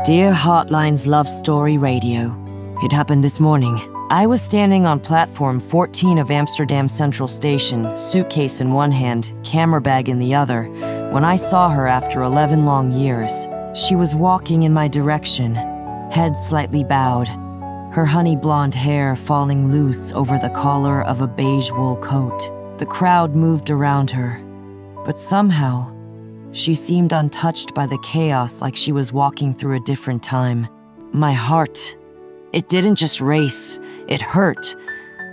Dear Heartlines Love Story Radio, it happened this morning. I was standing on platform 14 of Amsterdam Central Station, suitcase in one hand, camera bag in the other, when I saw her after 11 long years. She was walking in my direction, head slightly bowed, her honey blonde hair falling loose over the collar of a beige wool coat. The crowd moved around her, but somehow, she seemed untouched by the chaos, like she was walking through a different time. My heart, it didn't just race, it hurt.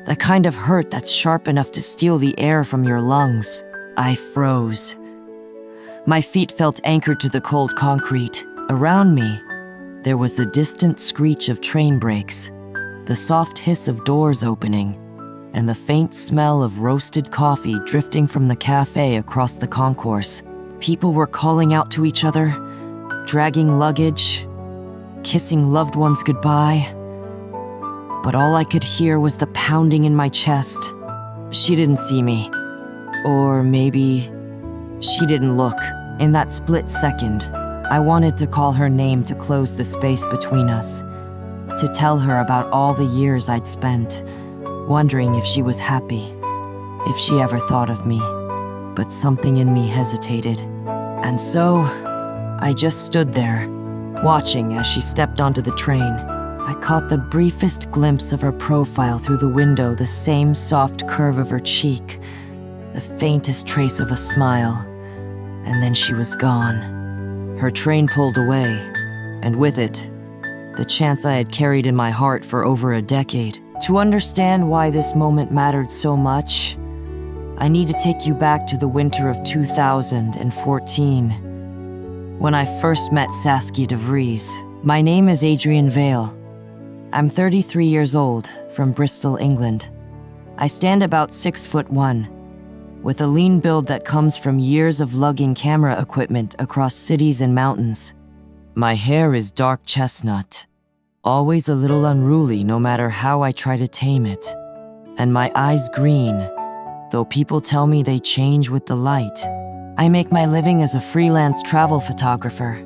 The kind of hurt that's sharp enough to steal the air from your lungs. I froze. My feet felt anchored to the cold concrete. Around me, there was the distant screech of train brakes, the soft hiss of doors opening, and the faint smell of roasted coffee drifting from the cafe across the concourse. People were calling out to each other, dragging luggage, kissing loved ones goodbye. But all I could hear was the pounding in my chest. She didn't see me. Or maybe she didn't look. In that split second, I wanted to call her name to close the space between us, to tell her about all the years I'd spent, wondering if she was happy, if she ever thought of me. But something in me hesitated. And so, I just stood there, watching as she stepped onto the train. I caught the briefest glimpse of her profile through the window, the same soft curve of her cheek, the faintest trace of a smile, and then she was gone. Her train pulled away, and with it, the chance I had carried in my heart for over a decade. To understand why this moment mattered so much, I need to take you back to the winter of 2014, when I first met Saskia de Vries. My name is Adrian Vale. I'm 33 years old, from Bristol, England. I stand about 6'1", with a lean build that comes from years of lugging camera equipment across cities and mountains. My hair is dark chestnut, always a little unruly no matter how I try to tame it, and my eyes green, though people tell me they change with the light. I make my living as a freelance travel photographer,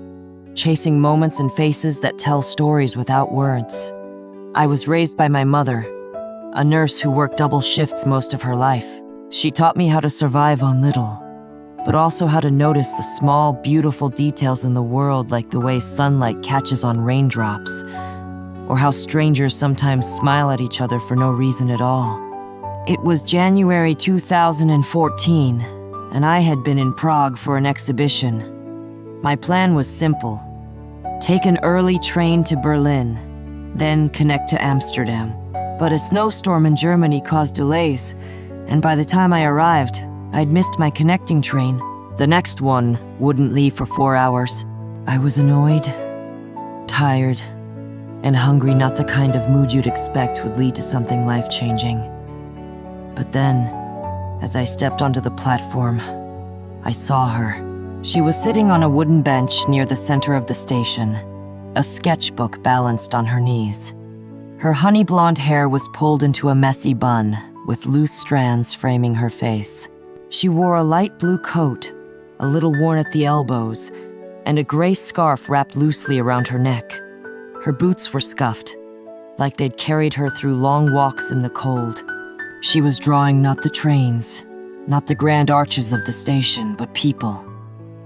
chasing moments and faces that tell stories without words. I was raised by my mother, a nurse who worked double shifts most of her life. She taught me how to survive on little, but also how to notice the small, beautiful details in the world, like the way sunlight catches on raindrops, or how strangers sometimes smile at each other for no reason at all. It was January 2014, and I had been in Prague for an exhibition. My plan was simple: take an early train to Berlin, then connect to Amsterdam. But a snowstorm in Germany caused delays, and by the time I arrived, I'd missed my connecting train. The next one wouldn't leave for 4 hours. I was annoyed, tired, and hungry, not the kind of mood you'd expect would lead to something life-changing. But then, as I stepped onto the platform, I saw her. She was sitting on a wooden bench near the center of the station, a sketchbook balanced on her knees. Her honey blonde hair was pulled into a messy bun, with loose strands framing her face. She wore a light blue coat, a little worn at the elbows, and a gray scarf wrapped loosely around her neck. Her boots were scuffed, like they'd carried her through long walks in the cold. She was drawing not the trains, not the grand arches of the station, but people.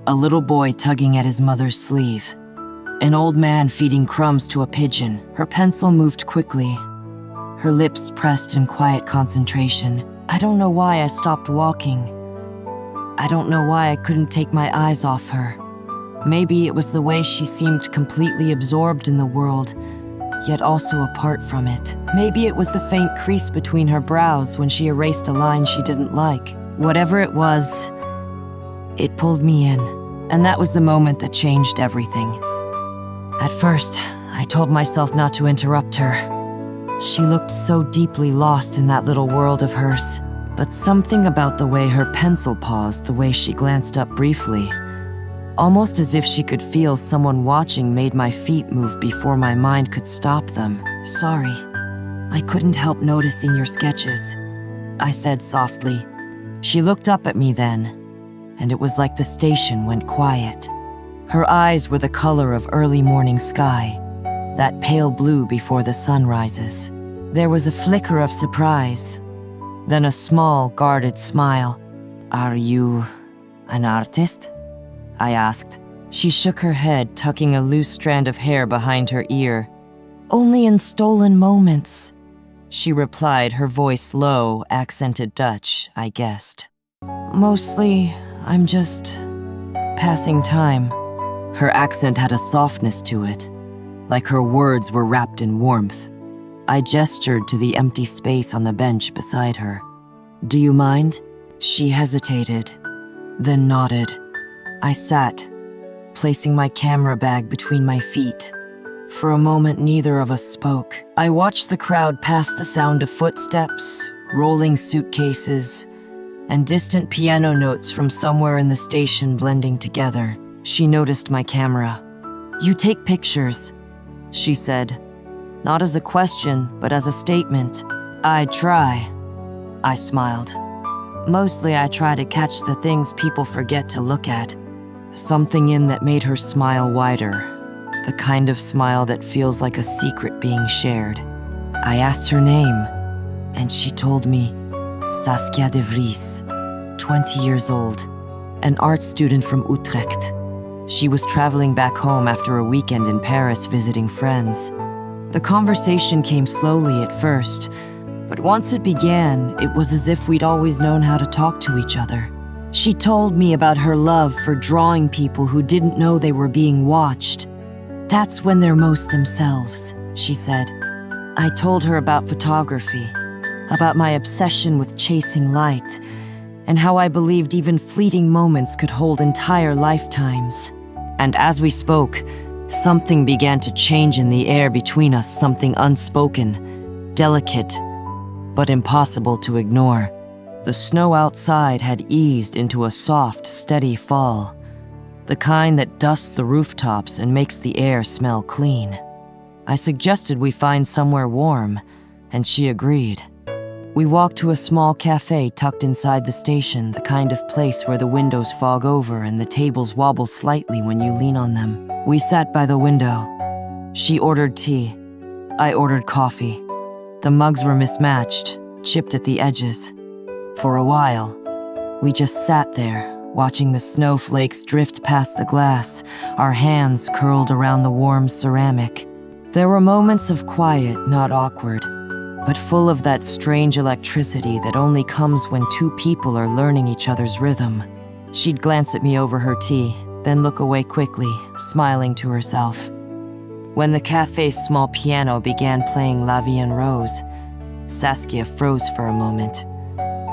A little boy tugging at his mother's sleeve. An old man feeding crumbs to a pigeon. Her pencil moved quickly, her lips pressed in quiet concentration. I don't know why I stopped walking. I don't know why I couldn't take my eyes off her. Maybe it was the way she seemed completely absorbed in the world, yet also apart from it. Maybe it was the faint crease between her brows when she erased a line she didn't like. Whatever it was, it pulled me in, and that was the moment that changed everything. At first, I told myself not to interrupt her. She looked so deeply lost in that little world of hers. But something about the way her pencil paused, the way she glanced up briefly, almost as if she could feel someone watching, made my feet move before my mind could stop them. Sorry, I couldn't help noticing your sketches, I said softly. She looked up at me then, and it was like the station went quiet. Her eyes were the color of early morning sky, that pale blue before the sun rises. There was a flicker of surprise, then a small, guarded smile. "Are you an artist?" I asked. She shook her head, tucking a loose strand of hair behind her ear. "Only in stolen moments," she replied, her voice low, accented Dutch, I guessed. "Mostly, I'm just passing time." Her accent had a softness to it, like her words were wrapped in warmth. I gestured to the empty space on the bench beside her. "Do you mind?" She hesitated, then nodded. I sat, placing my camera bag between my feet. For a moment, neither of us spoke. I watched the crowd pass, the sound of footsteps, rolling suitcases, and distant piano notes from somewhere in the station blending together. She noticed my camera. "You take pictures," she said, not as a question, but as a statement. "I try," I smiled. "Mostly I try to catch the things people forget to look at." Something in that made her smile wider, the kind of smile that feels like a secret being shared. I asked her name, and she told me. Saskia de Vries, 20 years old, an art student from Utrecht. She was traveling back home after a weekend in Paris visiting friends. The conversation came slowly at first, but once it began, it was as if we'd always known how to talk to each other. She told me about her love for drawing people who didn't know they were being watched. "That's when they're most themselves," she said. I told her about photography, about my obsession with chasing light, and how I believed even fleeting moments could hold entire lifetimes. And as we spoke, something began to change in the air between us, something unspoken, delicate, but impossible to ignore. The snow outside had eased into a soft, steady fall, the kind that dusts the rooftops and makes the air smell clean. I suggested we find somewhere warm, and she agreed. We walked to a small cafe tucked inside the station, the kind of place where the windows fog over and the tables wobble slightly when you lean on them. We sat by the window. She ordered tea. I ordered coffee. The mugs were mismatched, chipped at the edges. For a while, we just sat there, watching the snowflakes drift past the glass, our hands curled around the warm ceramic. There were moments of quiet, not awkward, but full of that strange electricity that only comes when two people are learning each other's rhythm. She'd glance at me over her tea, then look away quickly, smiling to herself. When the cafe's small piano began playing La Vie en Rose, Saskia froze for a moment.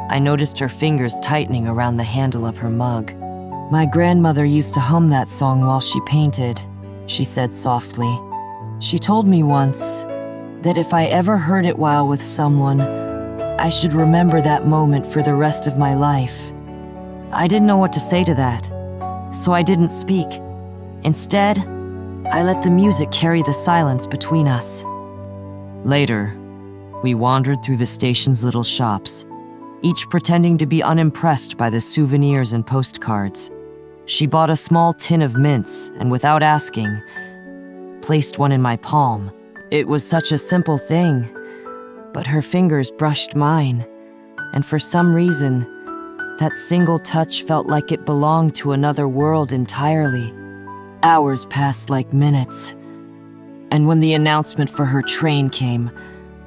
I noticed her fingers tightening around the handle of her mug. "My grandmother used to hum that song while she painted," she said softly. "She told me once that if I ever heard it while with someone, I should remember that moment for the rest of my life." I didn't know what to say to that, so I didn't speak. Instead, I let the music carry the silence between us. Later, we wandered through the station's little shops, each pretending to be unimpressed by the souvenirs and postcards. She bought a small tin of mints and, without asking, placed one in my palm. It was such a simple thing, but her fingers brushed mine, and for some reason, that single touch felt like it belonged to another world entirely. Hours passed like minutes, and when the announcement for her train came,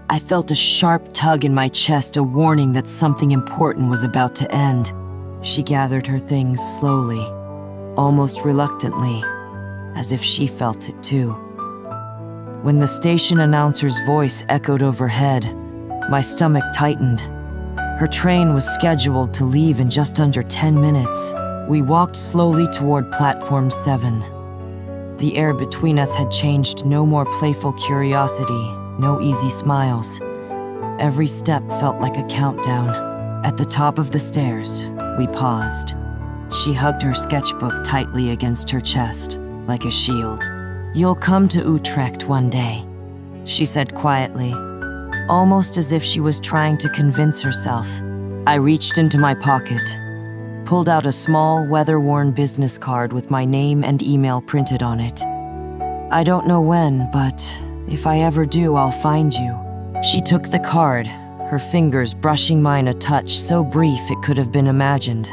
I felt a sharp tug in my chest, a warning that something important was about to end. She gathered her things slowly, almost reluctantly, as if she felt it too. When the station announcer's voice echoed overhead, my stomach tightened. Her train was scheduled to leave in just under 10 minutes. We walked slowly toward platform 7. The air between us had changed. No more playful curiosity, no easy smiles. Every step felt like a countdown. At the top of the stairs, we paused. She hugged her sketchbook tightly against her chest, like a shield. "You'll come to Utrecht one day," she said quietly, almost as if she was trying to convince herself. I reached into my pocket, pulled out a small, weather-worn business card with my name and email printed on it. "I don't know when, but if I ever do, I'll find you." She took the card, her fingers brushing mine a touch so brief it could have been imagined.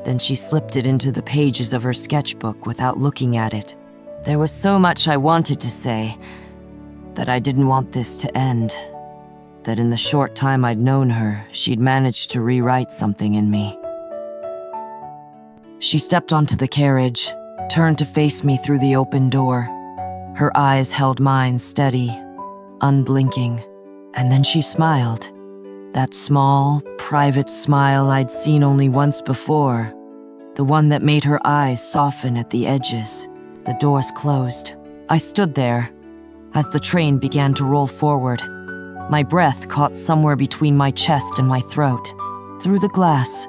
Then she slipped it into the pages of her sketchbook without looking at it. There was so much I wanted to say, that I didn't want this to end, that in the short time I'd known her, she'd managed to rewrite something in me. She stepped onto the carriage, turned to face me through the open door. Her eyes held mine steady, unblinking, and then she smiled. That small, private smile I'd seen only once before, the one that made her eyes soften at the edges. The doors closed. I stood there as the train began to roll forward. My breath caught somewhere between my chest and my throat. Through the glass,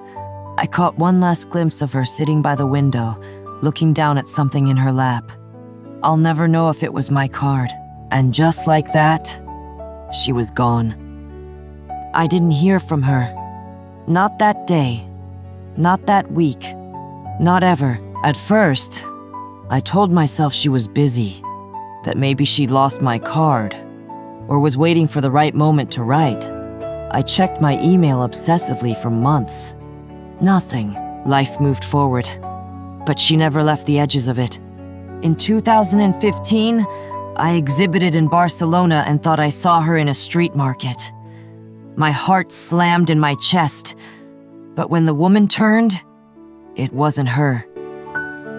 I caught one last glimpse of her sitting by the window, looking down at something in her lap. I'll never know if it was my card. And just like that, she was gone. I didn't hear from her. Not that day. Not that week. Not ever. At first, I told myself she was busy, that maybe she'd lost my card, or was waiting for the right moment to write. I checked my email obsessively for months. Nothing. Life moved forward, but she never left the edges of it. In 2015, I exhibited in Barcelona and thought I saw her in a street market. My heart slammed in my chest, but when the woman turned, it wasn't her.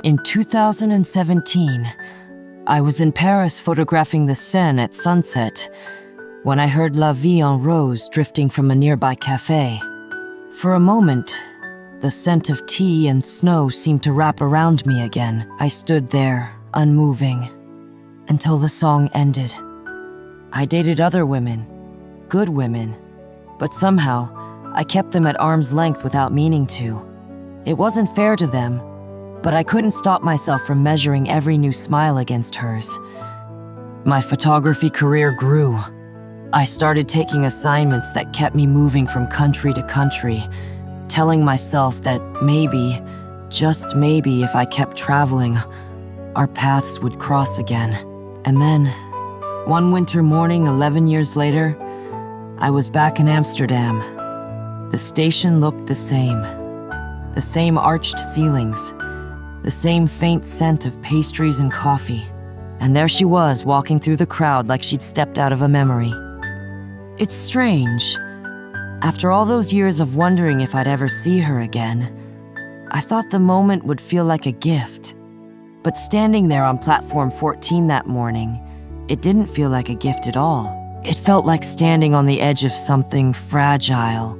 In 2017, I was in Paris photographing the Seine at sunset when I heard La Vie en Rose drifting from a nearby cafe. For a moment, the scent of tea and snow seemed to wrap around me again. I stood there, unmoving, until the song ended. I dated other women, good women, but somehow I kept them at arm's length without meaning to. It wasn't fair to them, but I couldn't stop myself from measuring every new smile against hers. My photography career grew. I started taking assignments that kept me moving from country to country, telling myself that maybe, just maybe, if I kept traveling, our paths would cross again. And then, one winter morning 11 years later, I was back in Amsterdam. The station looked the same arched ceilings, the same faint scent of pastries and coffee. And there she was, walking through the crowd like she'd stepped out of a memory. It's strange. After all those years of wondering if I'd ever see her again, I thought the moment would feel like a gift. But standing there on platform 14 that morning, it didn't feel like a gift at all. It felt like standing on the edge of something fragile,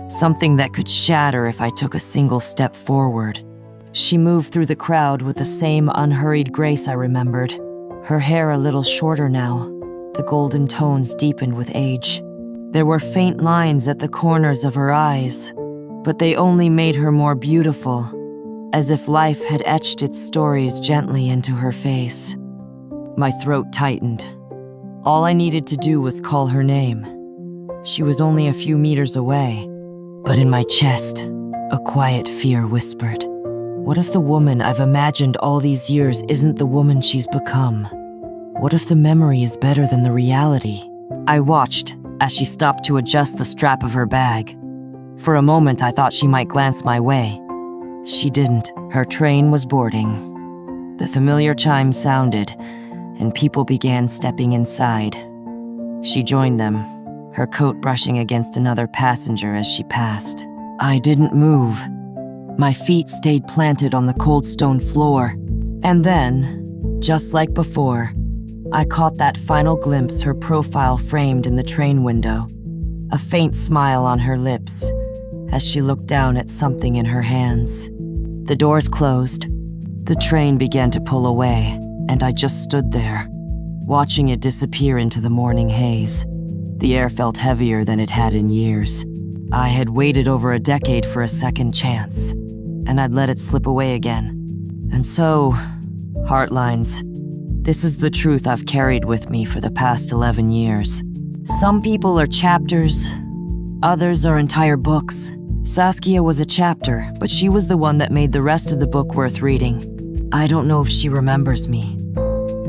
something that could shatter if I took a single step forward. She moved through the crowd with the same unhurried grace I remembered, her hair a little shorter now, the golden tones deepened with age. There were faint lines at the corners of her eyes, but they only made her more beautiful, as if life had etched its stories gently into her face. My throat tightened. All I needed to do was call her name. She was only a few meters away, but in my chest, a quiet fear whispered. What if the woman I've imagined all these years isn't the woman she's become? What if the memory is better than the reality? I watched as she stopped to adjust the strap of her bag. For a moment, I thought she might glance my way. She didn't. Her train was boarding. The familiar chime sounded, and people began stepping inside. She joined them, her coat brushing against another passenger as she passed. I didn't move. My feet stayed planted on the cold stone floor. And then, just like before, I caught that final glimpse her profile framed in the train window, a faint smile on her lips as she looked down at something in her hands. The doors closed. The train began to pull away, and I just stood there, watching it disappear into the morning haze. The air felt heavier than it had in years. I had waited over a decade for a second chance, and I'd let it slip away again. And so, Heartlines, this is the truth I've carried with me for the past 11 years. Some people are chapters, others are entire books. Saskia was a chapter, but she was the one that made the rest of the book worth reading. I don't know if she remembers me.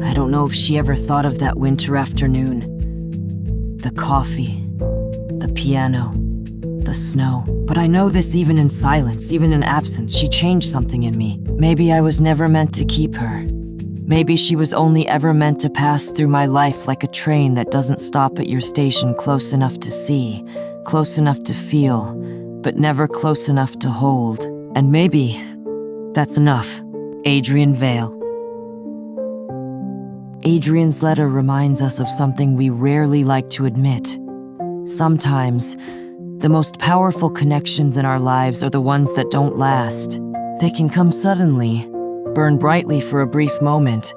I don't know if she ever thought of that winter afternoon. The coffee, the piano, the snow. But I know this even in silence, even in absence, she changed something in me. Maybe I was never meant to keep her. Maybe she was only ever meant to pass through my life like a train that doesn't stop at your station close enough to see, close enough to feel, but never close enough to hold. And maybe that's enough. Adrian Vale. Adrian's letter reminds us of something we rarely like to admit. Sometimes, the most powerful connections in our lives are the ones that don't last. They can come suddenly, burn brightly for a brief moment,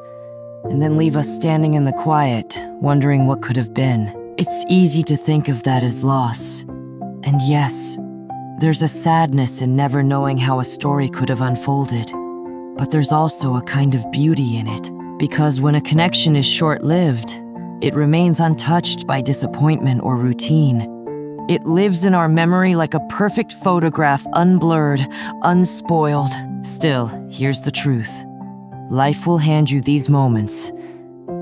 and then leave us standing in the quiet, wondering what could have been. It's easy to think of that as loss. And yes, there's a sadness in never knowing how a story could have unfolded. But there's also a kind of beauty in it, because when a connection is short-lived, it remains untouched by disappointment or routine. It lives in our memory like a perfect photograph, unblurred, unspoiled. Still, here's the truth. Life will hand you these moments,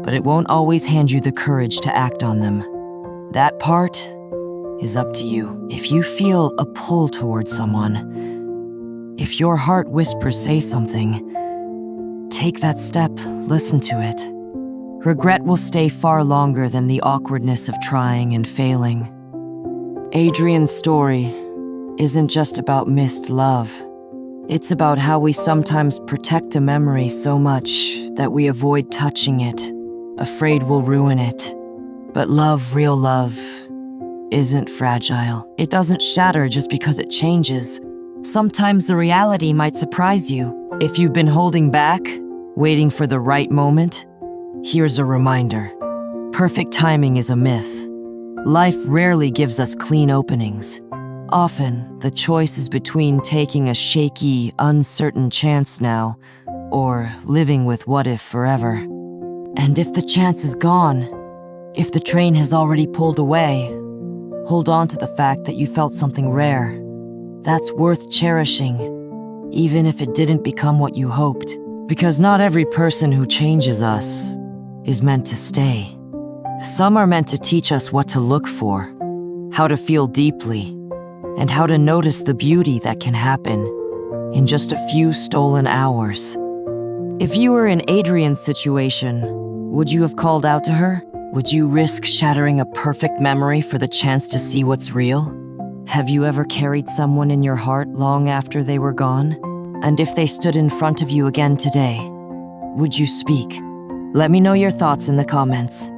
but it won't always hand you the courage to act on them. That part is up to you. If you feel a pull towards someone, if your heart whispers say something, take that step, listen to it. Regret will stay far longer than the awkwardness of trying and failing. Adrian's story isn't just about missed love. It's about how we sometimes protect a memory so much that we avoid touching it, afraid we'll ruin it. But love, real love, isn't fragile. It doesn't shatter just because it changes. Sometimes the reality might surprise you. If you've been holding back, waiting for the right moment, here's a reminder. Perfect timing is a myth. Life rarely gives us clean openings. Often, the choice is between taking a shaky, uncertain chance now, or living with what if forever. And if the chance is gone, if the train has already pulled away, hold on to the fact that you felt something rare. That's worth cherishing, even if it didn't become what you hoped. Because not every person who changes us is meant to stay. Some are meant to teach us what to look for, how to feel deeply, and how to notice the beauty that can happen in just a few stolen hours. If you were in Adrian's situation, would you have called out to her? Would you risk shattering a perfect memory for the chance to see what's real? Have you ever carried someone in your heart long after they were gone? And if they stood in front of you again today, would you speak? Let me know your thoughts in the comments.